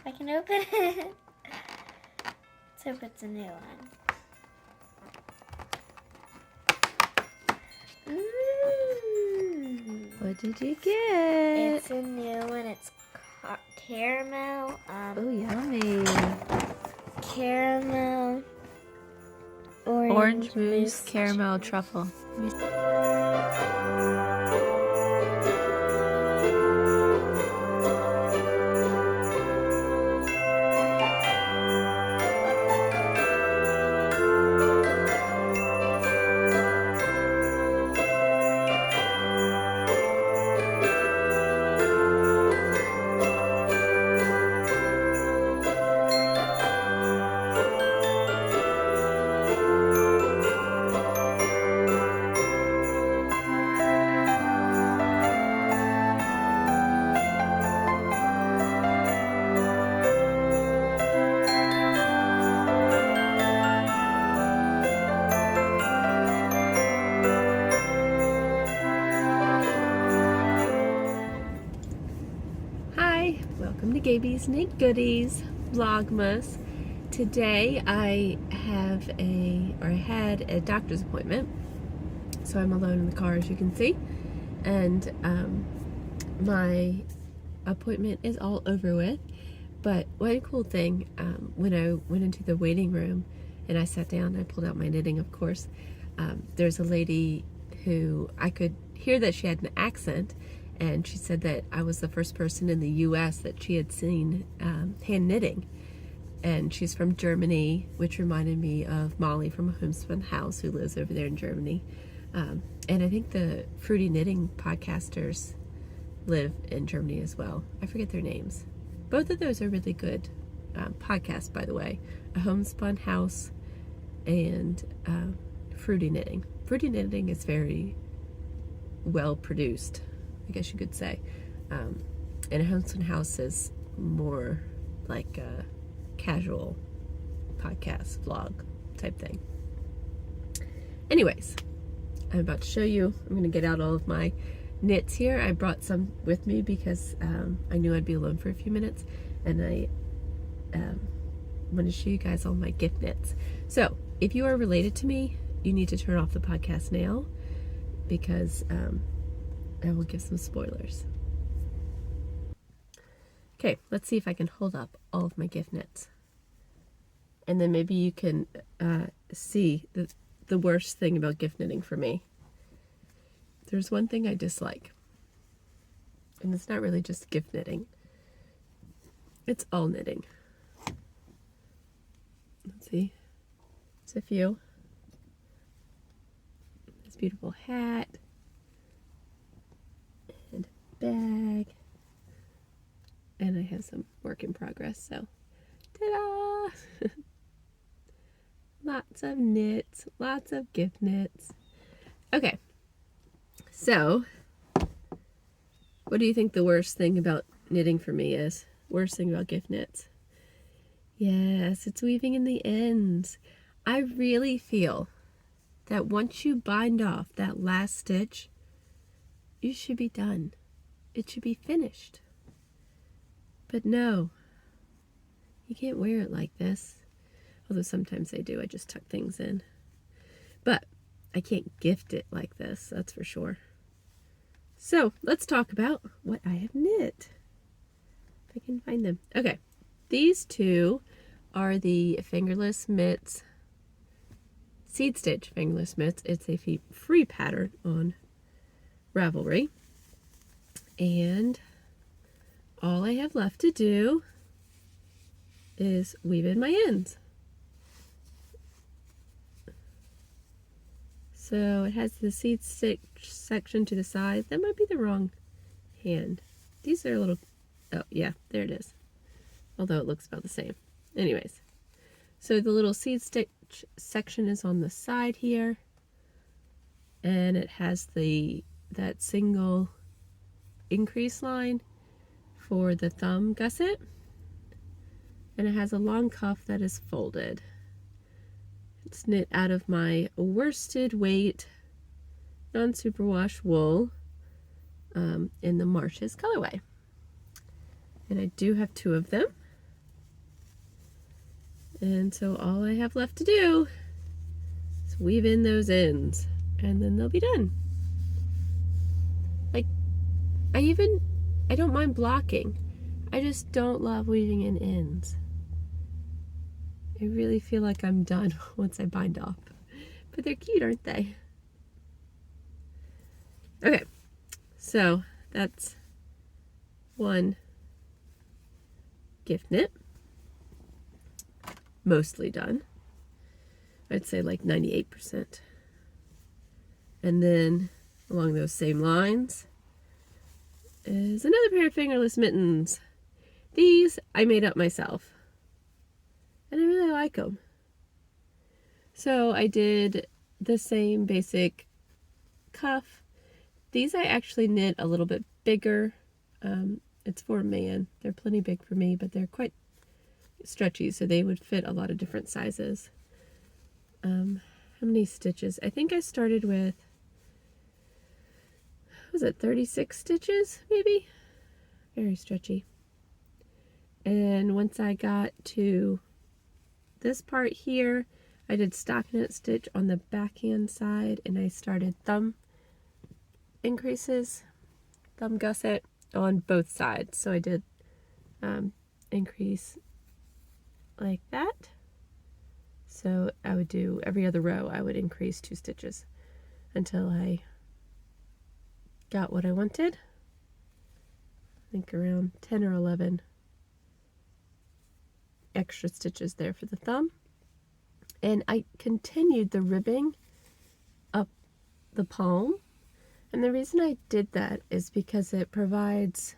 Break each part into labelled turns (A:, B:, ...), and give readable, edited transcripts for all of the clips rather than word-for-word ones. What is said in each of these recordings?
A: I can open it. Let's hope it's a new one. Ooh.
B: What did you get?
A: It's a new one. It's caramel.
B: Oh, yummy.
A: Caramel.
B: Orange mousse caramel truffle. Hi, welcome to Gabie's Knit Goodies Vlogmas. Today I had a doctor's appointment, so I'm alone in the car, as you can see, and my appointment is all over with. But one cool thing, when I went into the waiting room and I sat down, I pulled out my knitting, of course. There's a lady who I could hear that she had an accent, and she said that I was the first person in the U.S. that she had seen hand knitting. And she's from Germany, which reminded me of Molly from Homespun House, who lives over there in Germany. And I think the Fruity Knitting podcasters live in Germany as well. I forget their names. Both of those are really good podcasts, by the way. A Homespun House and Fruity Knitting. Fruity Knitting is very well produced, I guess you could say. And a Homespun House is more like a casual podcast, vlog type thing. Anyways, I'm about to show you. I'm going to get out all of my knits here. I brought some with me because I knew I'd be alone for a few minutes, and I want to show you guys all my gift knits. So if you are related to me, you need to turn off the podcast now, because I will give some spoilers. Okay, let's see if I can hold up all of my gift knits, and then maybe you can see the worst thing about gift knitting for me. There's one thing I dislike, and it's not really just gift knitting. It's all knitting. Let's see. There's a few. This beautiful hat. And a bag. And I have some work in progress, so ta-da! Lots of knits. Lots of gift knits. Okay. So, what do you think the worst thing about knitting for me is? Worst thing about gift knits? Yes, it's weaving in the ends. I really feel that once you bind off that last stitch, you should be done. It should be finished. But no, you can't wear it like this. Although sometimes I do, I just tuck things in. But I can't gift it like this, that's for sure. So let's talk about what I have knit. If I can find them. Okay, these two are the fingerless mitts, seed stitch fingerless mitts. It's a free pattern on Ravelry. And all I have left to do is weave in my ends. So it has the seed stitch section to the side. That might be the wrong hand. These are a little, oh yeah, there it is. Although it looks about the same. Anyways, so the little seed stitch section is on the side here. And it has that single increase line for the thumb gusset. And it has a long cuff that is folded. It's knit out of my worsted weight non-superwash wool in the Marshes colorway. And I do have two of them. And so all I have left to do is weave in those ends, and then they'll be done. Like, I don't mind blocking. I just don't love weaving in ends. I really feel like I'm done once I bind off. But they're cute, aren't they? Okay, so that's one gift knit. Mostly done. I'd say like 98%. And then along those same lines is another pair of fingerless mittens. These I made up myself, and I really like them. So I did the same basic cuff. These I actually knit a little bit bigger. It's for a man. They're plenty big for me, but they're quite stretchy, so they would fit a lot of different sizes. How many stitches? I think I started with, was it 36 stitches maybe? Very stretchy. And once I got to this part here, I did stockinette stitch on the backhand side, and I started thumb increases, thumb gusset on both sides. So I did increase like that. So I would do every other row, I would increase 2 stitches until I got what I wanted. I think around 10 or 11 extra stitches there for the thumb. And I continued the ribbing up the palm. And the reason I did that is because it provides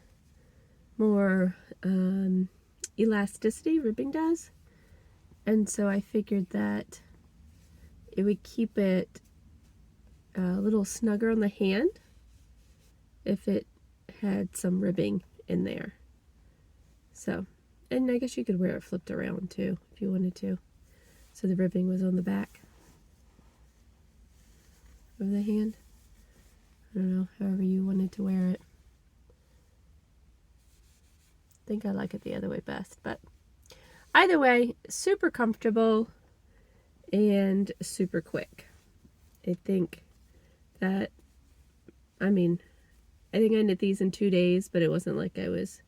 B: more elasticity, ribbing does. And so I figured that it would keep it a little snugger on the hand if it had some ribbing in there. So, and I guess you could wear it flipped around too if you wanted to. So the ribbing was on the back of the hand. I don't know, however you wanted to wear it. I think I like it the other way best, but either way, super comfortable and super quick. I think that, I think I knit these in 2 days, but it wasn't like I was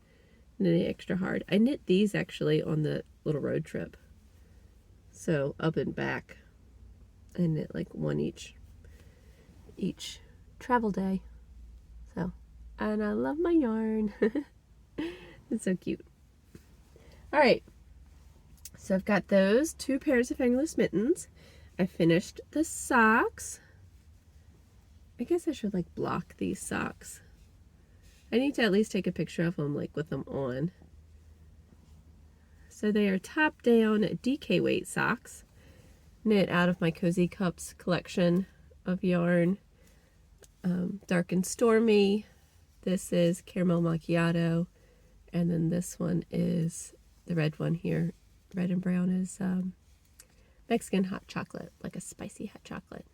B: knitting extra hard. I knit these actually on the little road trip. So up and back, I knit like one each travel day. So, and I love my yarn. It's so cute. All right. So I've got those 2 pairs of fingerless mittens. I finished the socks. I guess I should like block these socks. I need to at least take a picture of them like with them on. So they are top down DK weight socks, knit out of my Cozy Cups collection of yarn. Dark and Stormy. This is Caramel Macchiato, and then this one is the red one here. Red and brown is Mexican hot chocolate, like a spicy hot chocolate.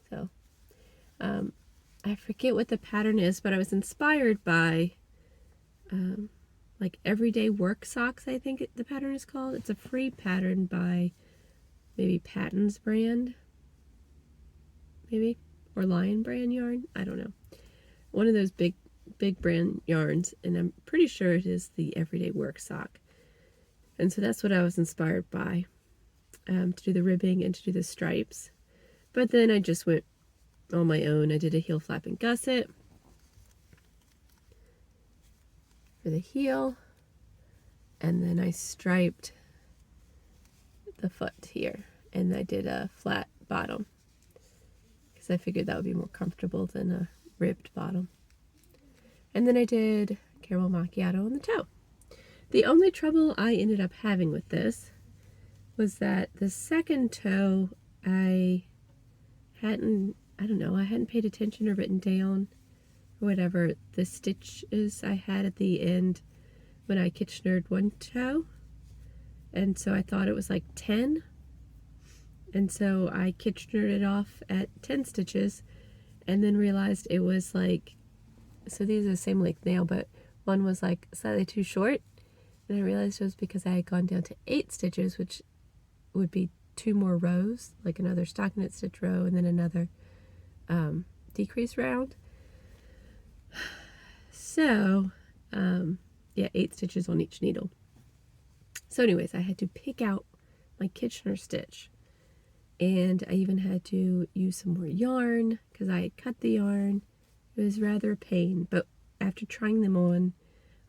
B: So I forget what the pattern is, but I was inspired by like Everyday Work Socks, I think the pattern is called. It's a free pattern by maybe Patton's brand, maybe, or Lion brand yarn. I don't know. One of those big brand yarns, and I'm pretty sure it is the Everyday Work sock. And so that's what I was inspired by, to do the ribbing and to do the stripes. But then I just went on my own. I did a heel flap and gusset for the heel, and then I striped the foot here, and I did a flat bottom because I figured that would be more comfortable than a ribbed bottom. And then I did Caramel Macchiato on the toe. The only trouble I ended up having with this was that the second toe I hadn't paid attention or written down or whatever the stitches I had at the end when I Kitchenered one toe. And so I thought it was like 10. And so I Kitchenered it off at 10 stitches and then realized it was like, so these are the same length now, but one was like slightly too short. and I realized it was because I had gone down to 8 stitches, which would be 2 more rows, like another stockinette stitch row and then another decrease round. So yeah, 8 stitches on each needle. So anyways, I had to pick out my Kitchener stitch, and I even had to use some more yarn because I had cut the yarn. It was rather a pain, but after trying them on,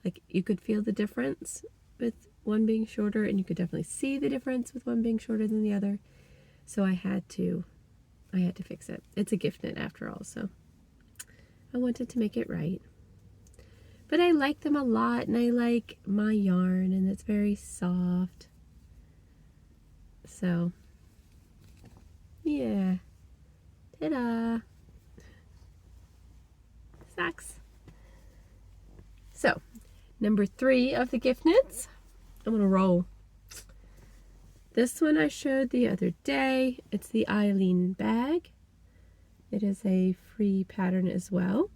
B: like, you could feel the difference with one being shorter, and you could definitely see the difference with one being shorter than the other. So I had to fix it. It's a gift knit after all, so I wanted to make it right. But I like them a lot, and I like my yarn, and it's very soft. So yeah, ta-da! Socks. So, number 3 of the gift knits. I'm gonna roll. This one I showed the other day. It's the Eileen bag. It is a free pattern as well.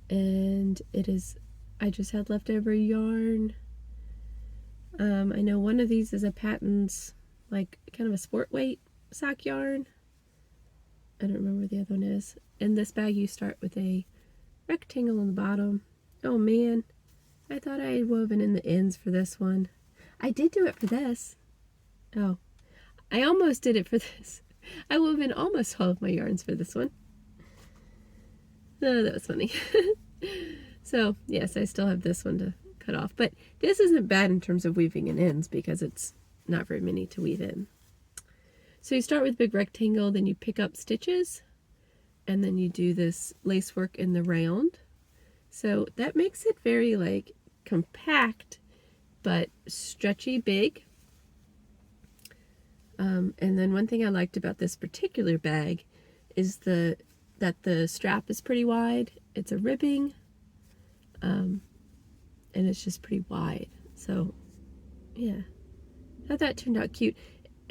B: And it is, I just had leftover yarn. I know one of these is a Patton's, like, kind of a sport weight sock yarn. I don't remember what the other one is. In this bag you start with a rectangle on the bottom. Oh man, I thought I had woven in the ends for this one. I did do it for this. Oh, I almost did it for this. I wove in almost all of my yarns for this one. Oh, that was funny. So, yes, I still have this one to cut off. But this isn't bad in terms of weaving in ends because it's not very many to weave in. So you start with a big rectangle, then you pick up stitches, and then you do this lace work in the round. So that makes it very, like, compact, but stretchy big. And then one thing I liked about this particular bag is that the strap is pretty wide. It's a ribbing, and it's just pretty wide. So yeah, I thought that turned out cute.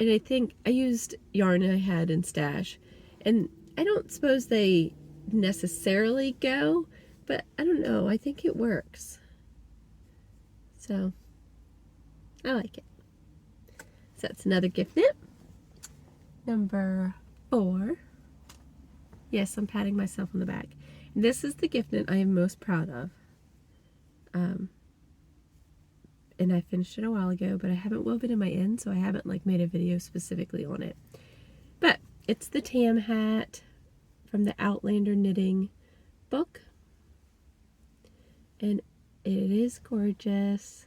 B: And I think I used yarn I had in stash, and I don't suppose they necessarily go, but I don't know, I think it works. So I like it. So that's another gift knit. Number 4. Yes, I'm patting myself on the back. This is the gift knit I am most proud of. And I finished it a while ago, but I haven't woven in my end, so I haven't, like, made a video specifically on it. But it's the Tam hat from the Outlander Knitting book. And it is gorgeous.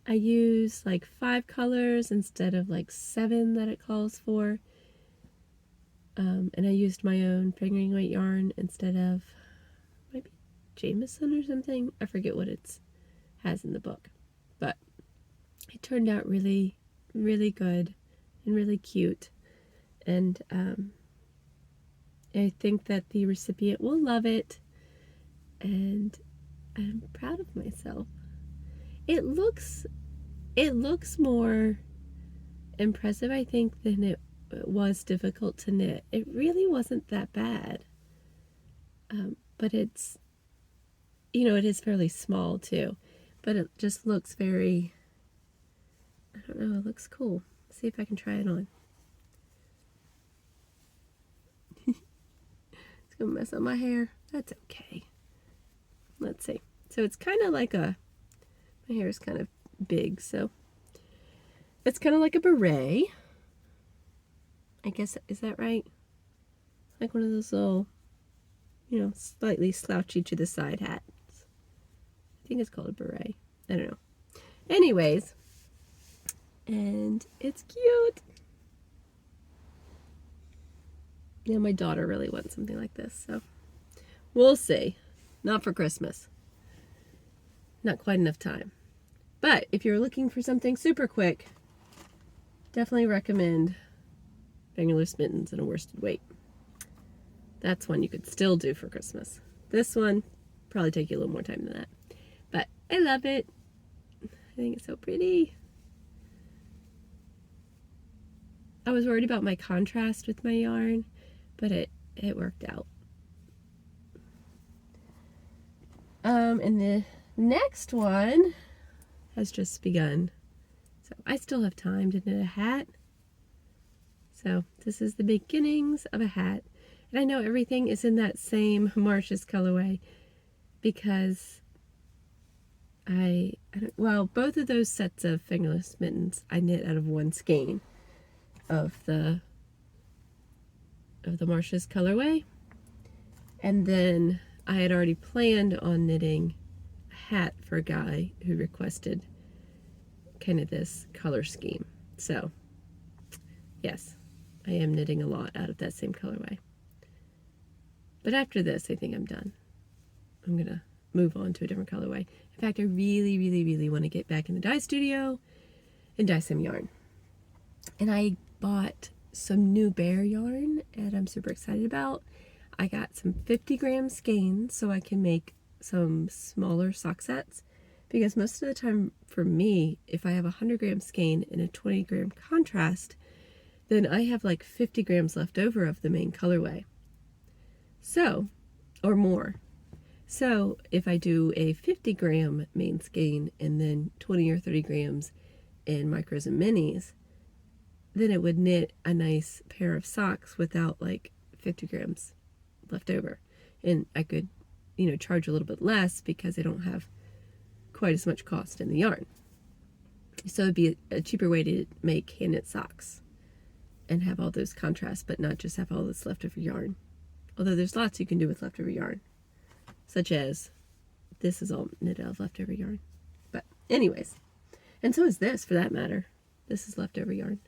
B: I use like 5 colors instead of like 7 that it calls for. And I used my own fingering weight yarn instead of maybe Jameson or something. I forget what it has in the book. But it turned out really, really good and really cute. And I think that the recipient will love it. And I'm proud of myself. It looks more impressive, I think, than it was difficult to knit. It really wasn't that bad. But it's, you know, it is fairly small too. But it just looks very, I don't know, it looks cool. Let's see if I can try it on. It's gonna mess up my hair. That's okay. Let's see. So it's kind of like my hair is kind of big, so it's kind of like a beret. I guess, is that right? Like one of those little, you know, slightly slouchy to the side hats. I think it's called a beret. I don't know. Anyways, and it's cute. Yeah, my daughter really wants something like this, so we'll see. Not for Christmas. Not quite enough time. But if you're looking for something super quick, definitely recommend fingerless mittens in a worsted weight. That's one you could still do for Christmas. This one probably take you a little more time than that. But I love it. I think it's so pretty. I was worried about my contrast with my yarn, but it worked out. And next one has just begun. So I still have time to knit a hat. So this is the beginnings of a hat. And I know everything is in that same Marshes colorway because well, both of those sets of fingerless mittens I knit out of one skein of the Marshes colorway. And then I had already planned on knitting a hat for a guy who requested kind of this color scheme. So yes, I am knitting a lot out of that same colorway. But after this, I think I'm done. I'm gonna move on to a different colorway. In fact, I really, really, really want to get back in the dye studio and dye some yarn. And I bought some new bear yarn that I'm super excited about. I got some 50-gram skeins so I can make some smaller sock sets, because most of the time for me, if I have a 100-gram skein and a 20-gram contrast, then I have like 50 grams left over of the main colorway. So, or more. So if I do a 50-gram main skein and then 20 or 30 grams in micros and minis, then it would knit a nice pair of socks without like 50 grams left over. And I could, charge a little bit less because I don't have quite as much cost in the yarn. So it'd be a cheaper way to make hand knit socks and have all those contrasts, but not just have all this leftover yarn. Although there's lots you can do with leftover yarn, such as this is all knit out of leftover yarn. But anyways, and so is this for that matter. This is leftover yarn.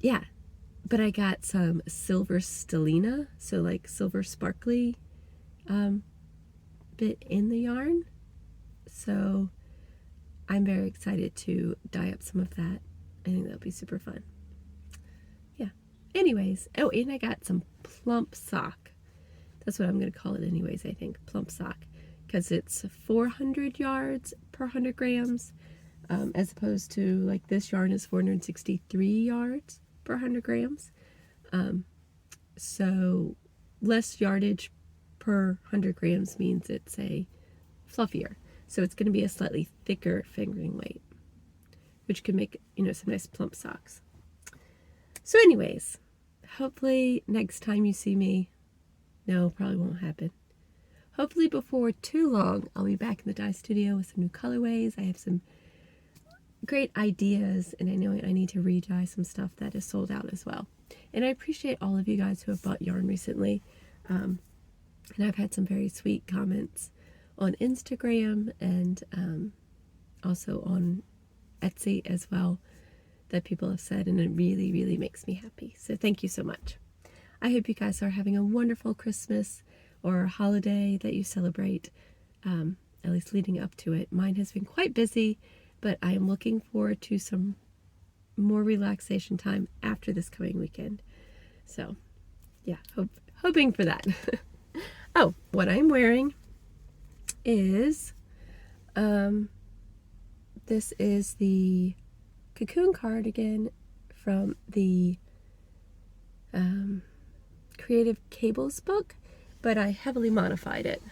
B: Yeah, but I got some silver stellina, so like silver sparkly bit in the yarn. So I'm very excited to dye up some of that. I think that'll be super fun. Yeah. Anyways, oh, and I got some plump sock. That's what I'm going to call it anyways, I think. Plump sock. Because it's 400 yards per 100 grams. As opposed to like this yarn is 463 yards per 100 grams. So less yardage per 100 grams means it's a fluffier. So it's going to be a slightly thicker fingering weight, which can make, some nice plump socks. So anyways, hopefully next time you see me, no, probably won't happen. Hopefully before too long, I'll be back in the dye studio with some new colorways. I have some great ideas, and I know I need to re-dye some stuff that is sold out as well. And I appreciate all of you guys who have bought yarn recently. And I've had some very sweet comments on Instagram and also on Etsy as well that people have said, and it really, really makes me happy. So thank you so much. I hope you guys are having a wonderful Christmas or holiday that you celebrate, at least leading up to it. Mine has been quite busy, but I am looking forward to some more relaxation time after this coming weekend. So yeah, hoping for that. Oh, what I'm wearing is, this is the cocoon cardigan from the Creative Cables book, but I heavily modified it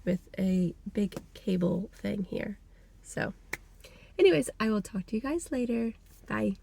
B: with a big cable thing here. So anyways, I will talk to you guys later. Bye.